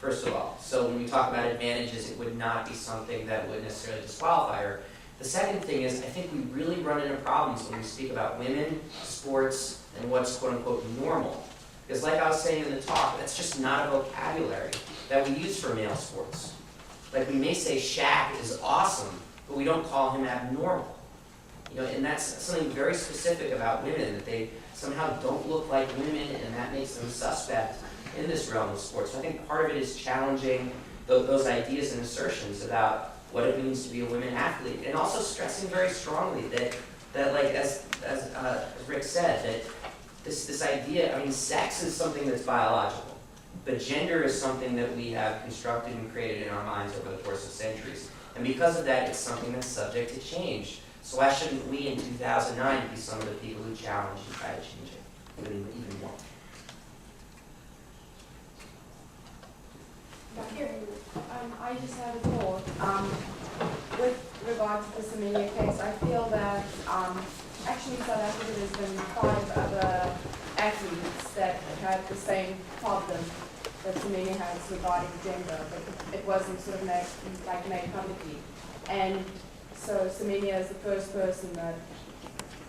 First of all, so when we talk about advantages, it would not be something that would necessarily disqualify her. The second thing is, I think we really run into problems when we speak about women, sports, and what's quote-unquote normal. Because like I was saying in the talk, that's just not a vocabulary that we use for male sports. Like we may say Shaq is awesome, but we don't call him abnormal. And that's something very specific about women, that they somehow don't look like women, and that makes them suspect in this realm of sports. So I think part of it is challenging those ideas and assertions about what it means to be a women athlete, and also stressing very strongly that like as Rick said, that this idea, I mean, sex is something that's biological, but gender is something that we have constructed and created in our minds over the course of centuries. And because of that, it's something that's subject to change. So why shouldn't we in 2009 be some of the people who challenge and try to change it even more? Here, I just had a thought. With regard to the Semenya case, I feel that actually in South Africa there's been 5 other athletes that had the same problem that Semenya has regarding gender, but it wasn't sort of made publicly. And so Semenya is the first person that,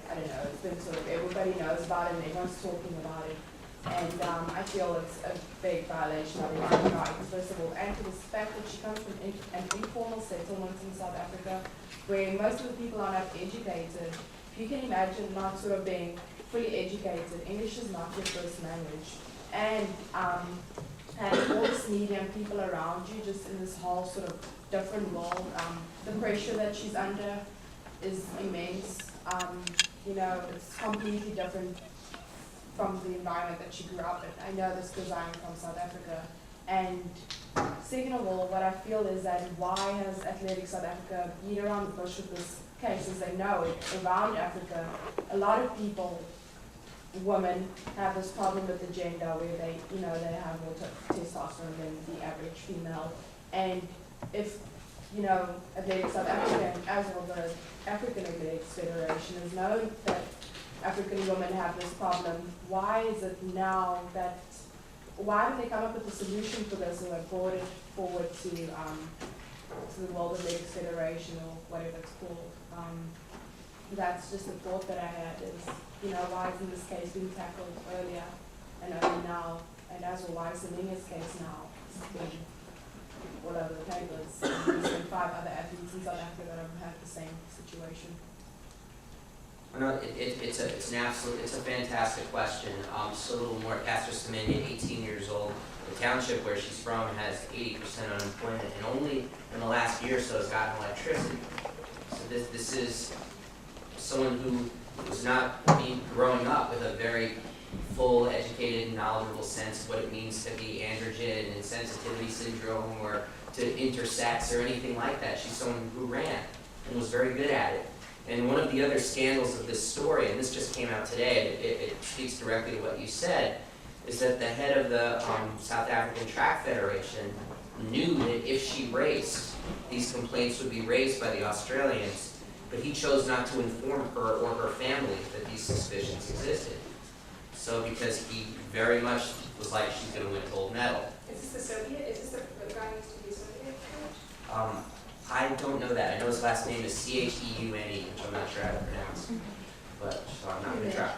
I don't know, it's been sort of, everybody knows about it and everyone's talking about it. And I feel it's a big violation of human rights, first of all, and to the fact that she comes from an informal settlement in South Africa, where most of the people are not educated. If you can imagine not sort of being fully educated, English is not your first language. And all this media and people around you just in this whole sort of different world, the pressure that she's under is immense. You know, it's completely different from the environment that she grew up in. I know this because I'm from South Africa. And second of all, what I feel is that why has Athletic South Africa beat around the bush with this case? As they know, around Africa, a lot of people, women, have this problem with the gender where they, you know, they have more testosterone than the average female. And if, you know, Athletic South Africa, as well the African Athletics Federation, has known that African women have this problem, why is it now that, why did they come up with a solution for this and brought it forward to the World Athletics Federation or whatever it's called? That's just a thought that I had is, you know, why isn't this case being tackled earlier and only now? And as well, why is Semenya's case now being all over the papers? There's been 5 other athletes in South Africa that have had the same situation. No, it's a fantastic question. Just a little more. Caster Semenya, 18 years old. The township where she's from has 80% unemployment, and only in the last year or so has gotten electricity. So this is someone who was not growing up with a very full, educated, knowledgeable sense of what it means to be androgen and sensitivity syndrome or to intersex or anything like that. She's someone who ran and was very good at it. And one of the other scandals of this story, and this just came out today, it speaks directly to what you said, is that the head of the South African Track Federation knew that if she raced, these complaints would be raised by the Australians, but he chose not to inform her or her family that these suspicions existed. So because he very much was like, she's going to win a gold medal. Is this the Soviet? Is this the guy who used to be a Soviet coach? I don't know that. I know his last name is Cheune, which I'm not sure how to pronounce, but so I'm not going to try.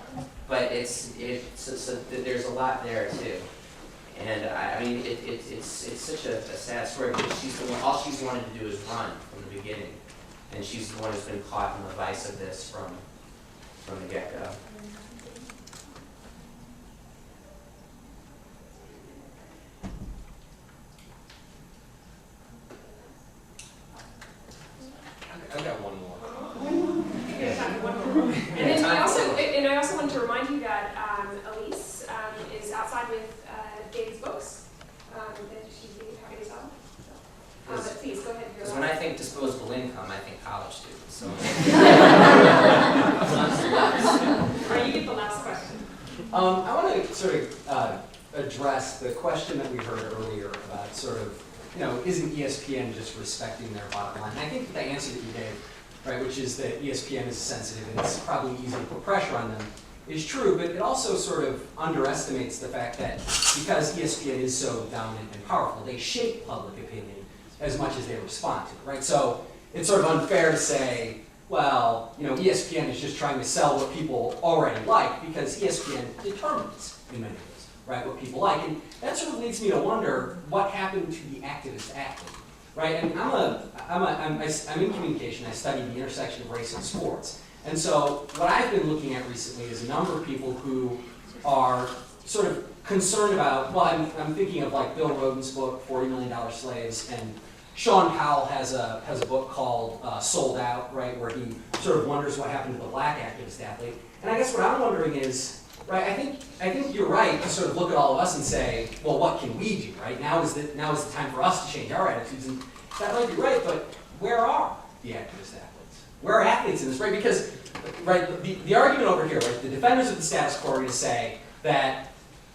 But so there's a lot there too, and I mean it's such a sad story because she's the one. All she's wanted to do is run from the beginning, and she's the one who's been caught in the vice of this from the get-go. I've got one more. And I also want to remind you that Elise is outside with Dave's books that she's being happy to sell. But please go ahead. Because when I think disposable income, I think college students. So. All right, you get the last question. I want to sort of address the question that we heard earlier about sort of, you know, isn't ESPN just respecting their bottom line? And I think the answer that you gave, right, which is that ESPN is sensitive and it's probably easy to put pressure on them, is true, but it also sort of underestimates the fact that because ESPN is so dominant and powerful, they shape public opinion as much as they respond to it, right? So it's sort of unfair to say, well, you know, ESPN is just trying to sell what people already like because ESPN determines in many ways, right, what people like. And that sort of leads me to wonder what happened to the activist athlete, right? And I'm in communication. I study the intersection of race and sports. And so what I've been looking at recently is a number of people who are sort of concerned about, well, I'm thinking of like Bill Rhoden's book, $40 Million Slaves, and Sean Powell has a book called Sold Out, right, where he sort of wonders what happened to the black activist athlete. And I guess what I'm wondering is, right, I think you're right to sort of look at all of us and say, well, what can we do, right? Now is the time for us to change our attitudes, and that might be right, but where are the activist athletes? Where are athletes in this, right? Because, right, the argument over here, right, the defenders of the status quo are going to say that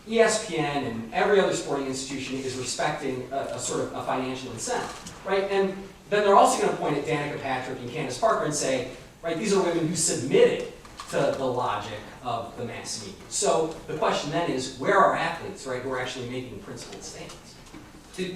ESPN and every other sporting institution is respecting a sort of a financial incentive, right? And then they're also going to point at Danica Patrick and Candace Parker and say, right, these are women who submitted to the logic of the mass media. So the question then is, where are athletes, right, who are actually making principled statements? Two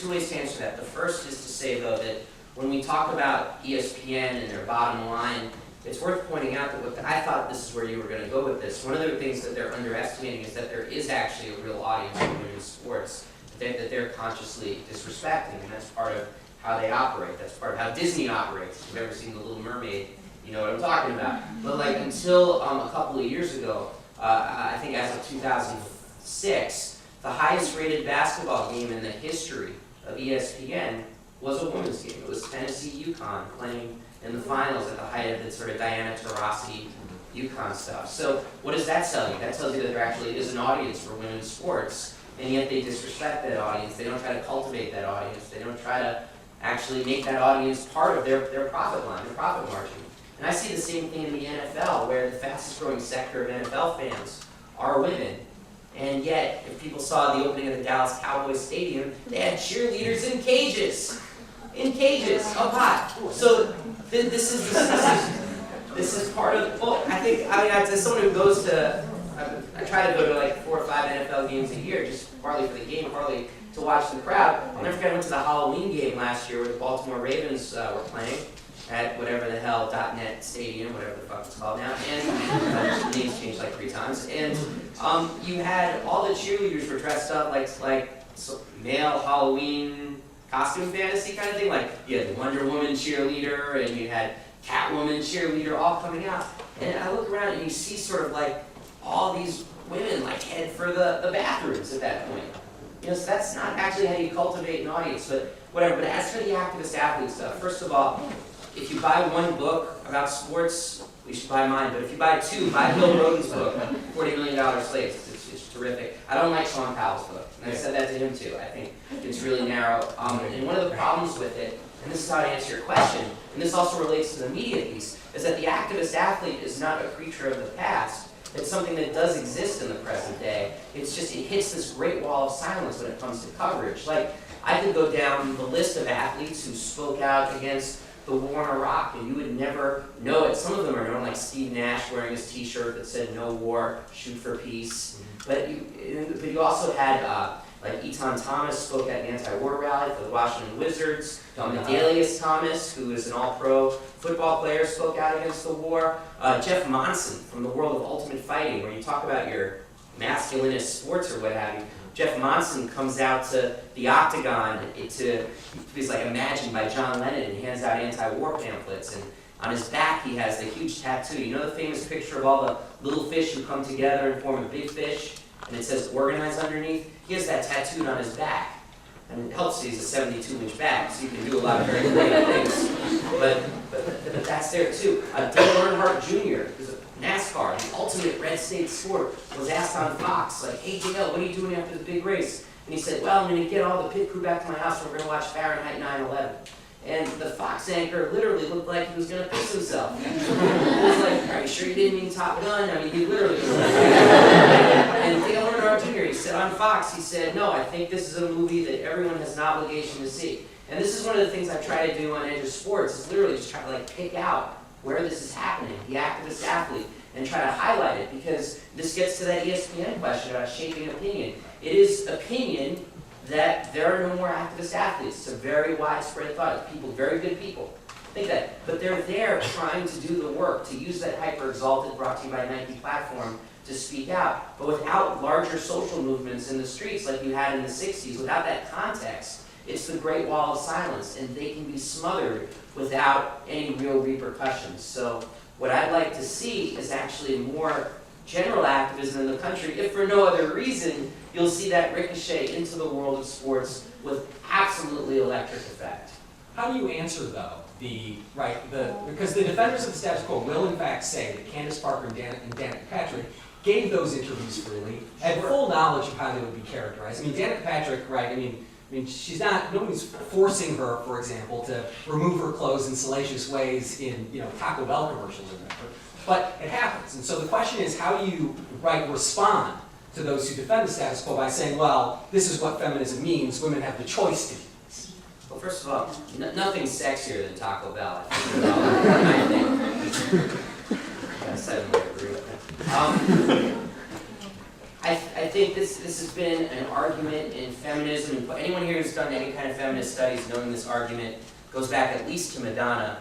ways to answer that. The first is to say, though, that when we talk about ESPN and their bottom line, it's worth pointing out that I thought this is where you were going to go with this. One of the things that they're underestimating is that there is actually a real audience for women's sports that they're consciously disrespecting, and that's part of how they operate. That's part of how Disney operates. If you've ever seen The Little Mermaid, you know what I'm talking about. But like until a couple of years ago, I think as of 2006, the highest rated basketball game in the history of ESPN was a women's game. It was Tennessee-UConn playing in the finals at the height of the sort of Diana Taurasi UConn stuff. So what does that tell you? That tells you that there actually is an audience for women's sports, and yet they disrespect that audience. They don't try to cultivate that audience. They don't try to actually make that audience part of their profit line, their profit margin. And I see the same thing in the NFL, where the fastest growing sector of NFL fans are women. And yet, if people saw the opening of the Dallas Cowboys Stadium, they had cheerleaders in cages. Up high. So this is part of, well, I think, as someone who goes to, I try to go to like 4 or 5 NFL games a year, just partly for the game, partly to watch the crowd. I'll never forget, I went to the Halloween game last year where the Baltimore Ravens were playing at whatever the hell, .net Stadium, whatever the fuck it's called now, and the names changed like 3 times. And you had all the cheerleaders were dressed up like male Halloween costume fantasy kind of thing. Like you had the Wonder Woman cheerleader and you had Catwoman cheerleader all coming out. And I look around and you see sort of like all these women like head for the bathrooms at that point. You know, so that's not actually how you cultivate an audience, but whatever. But as for the activist athlete stuff, first of all, if you buy one book about sports, we should buy mine. But if you buy 2, buy Bill Rhoden's book, $40 Million Slaves. It's terrific. I don't like Sean Powell's book, and I said that to him too. I think it's really narrow. And one of the problems with it, and this is how to answer your question, and this also relates to the media piece, is that the activist athlete is not a creature of the past. It's something that does exist in the present day. It's just, it hits this great wall of silence when it comes to coverage. Like, I could go down the list of athletes who spoke out against the war in Iraq, and you would never know it. Some of them are known, like Steve Nash wearing his t-shirt that said "No war, shoot for peace." But you also had, like Eton Thomas spoke at an anti-war rally for the Washington Wizards. Medalius Thomas, who is an all-pro football player, spoke out against the war. Jeff Monson from the world of Ultimate Fighting, where you talk about your masculinist sports or what have you. Jeff Monson comes out to the Octagon he's like imagined by John Lennon and hands out anti-war pamphlets. And on his back he has the huge tattoo. You know the famous picture of all the little fish who come together and form a big fish? And it says organize underneath? He has that tattooed on his back. And it helps that he's a 72-inch back, so you can do a lot of very creative things. But that's there too. Dale Earnhardt Jr., who's a NASCAR, the ultimate red state sport, was asked on Fox, like, "Hey Dale, what are you doing after the big race?" And he said, "Well, I'm going to get all the pit crew back to my house and we're going to watch Fahrenheit 9/11. And the Fox anchor literally looked like he was going to piss himself. He was like, "Are you sure you didn't mean Top Gun?" I mean, he literally was like, and Dale Earnhardt Jr., he said on Fox, he said, "No, I think this is a movie that everyone has an obligation to see." And this is one of the things I try to do on Edge of Sports, is literally just try to like pick out where this is happening, the activist athlete, and try to highlight it, because this gets to that ESPN question about shaping opinion. It is opinion that there are no more activist athletes. It's a very widespread thought. It's people, very good people, think that. But they're there trying to do the work, to use that hyper-exalted, brought to you by Nike platform to speak out. But without larger social movements in the streets like you had in the 60s, without that context, it's the great wall of silence, and they can be smothered without any real repercussions. So what I'd like to see is actually more general activism in the country. If for no other reason, you'll see that ricochet into the world of sports with absolutely electric effect. How do you answer, though, because the defenders of the status quo will in fact say that Candace Parker and Danica Patrick gave those interviews freely, had full knowledge of how they would be characterized. I mean, Danica Patrick, right, I mean, she's not, nobody's forcing her, for example, to remove her clothes in salacious ways in, Taco Bell commercials or whatever. But it happens. And so the question is, how do you, respond to those who defend the status quo by saying, well, this is what feminism means, women have the choice to do this? Well, first of all, nothing's sexier than Taco Bell. I think this has been an argument in feminism. Anyone here who's done any kind of feminist studies knowing this argument goes back at least to Madonna,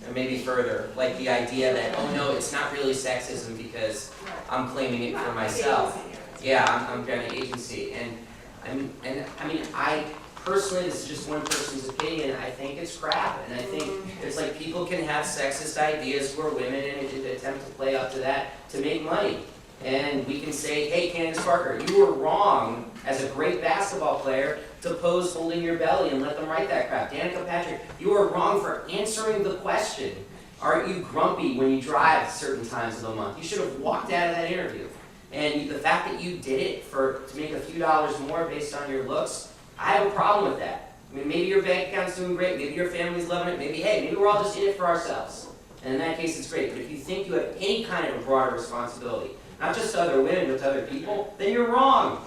and maybe further, like the idea that, oh no, it's not really sexism because I'm claiming it for myself. Yeah, I'm granting agency. And I mean, I personally, this is just one person's opinion, I think it's crap. And I think it's like people can have sexist ideas who are women and attempt to play up to that to make money. And we can say, hey, Candace Parker, you were wrong as a great basketball player to pose holding your belly and let them write that crap. Danica Patrick, you were wrong for answering the question. Aren't you grumpy when you drive certain times of the month? You should have walked out of that interview. And the fact that you did it to make a few dollars more based on your looks, I have a problem with that. I mean, maybe your bank account's doing great, maybe your family's loving it, maybe we're all just in it for ourselves. And in that case, it's great. But if you think you have any kind of a broader responsibility, not just to other women, but to other people, then you're wrong.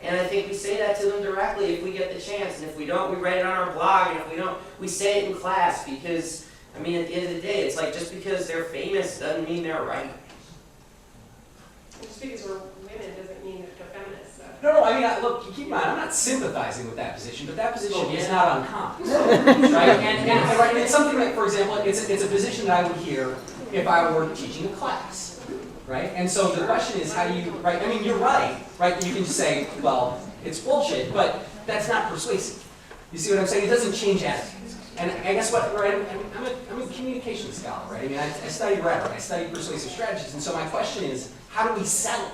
And I think we say that to them directly if we get the chance. And if we don't, we write it on our blog. And if we don't, we say it in class. Because, I mean, at the end of the day, it's like just because they're famous doesn't mean they're right. Just because we're women doesn't mean that they're feminists. So. No, I mean, look, keep in mind, I'm not sympathizing with that position, but that position is not uncommon. Right? And it's something that, for example, it's a position that I would hear if I were teaching a class. Right? And so the question is, how do you, right? I mean, you're right? You can just say, well, it's bullshit, but that's not persuasive. You see what I'm saying? It doesn't change attitudes. And I guess what, right, I'm a communication scholar, right? I mean, I study rhetoric, I study persuasive strategies, and so my question is, how do we sell it?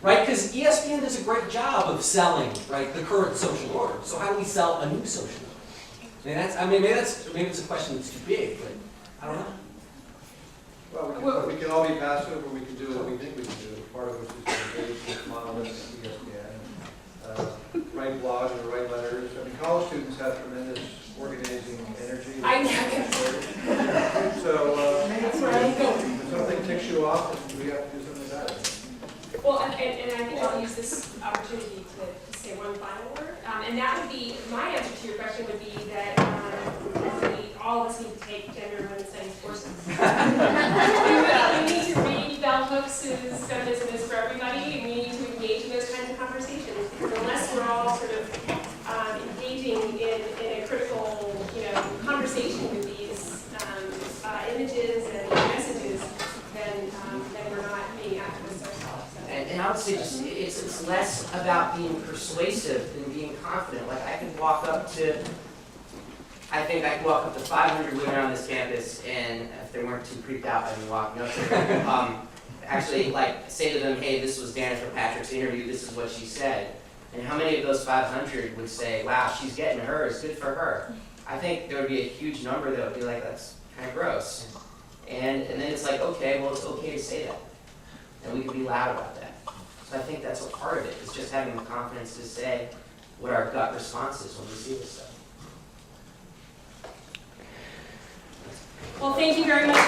Right? Because ESPN does a great job of selling, right, the current social order. So how do we sell a new social order? And maybe it's a question that's too big, but I don't know. Well, we can all be passive, or we can do what we think we can do. Part of which is to engage with monoliths and ESPN, write blogs or write letters. I mean, college students have tremendous organizing energy. I know. So, if something ticks you off, we have to do something about it. Well, and I think I'll use this opportunity to say one final word. And that would be, my answer to your question would be that all of us need to take gender and women's studies courses. We need to read Bell Hooks' Feminism is for Everybody, and we need to engage in those kinds of conversations, because unless we're all sort of engaging in a critical, conversation with these images and messages, then we're not being activists ourselves. So. And I would say just, it's less about being persuasive than being confident. Like I could walk up to 500 women on this campus, and if they weren't too creeped out by me walking up to them, actually say to them, hey, this was Danica Patrick's interview, this is what she said. And how many of those 500 would say, wow, she's getting hers, good for her? I think there would be a huge number that would be like, that's kind of gross. And then it's like, okay, well, it's okay to say that. And we can be loud about that. So I think that's a part of it, is just having the confidence to say what our gut response is when we see this stuff. Well, thank you very much.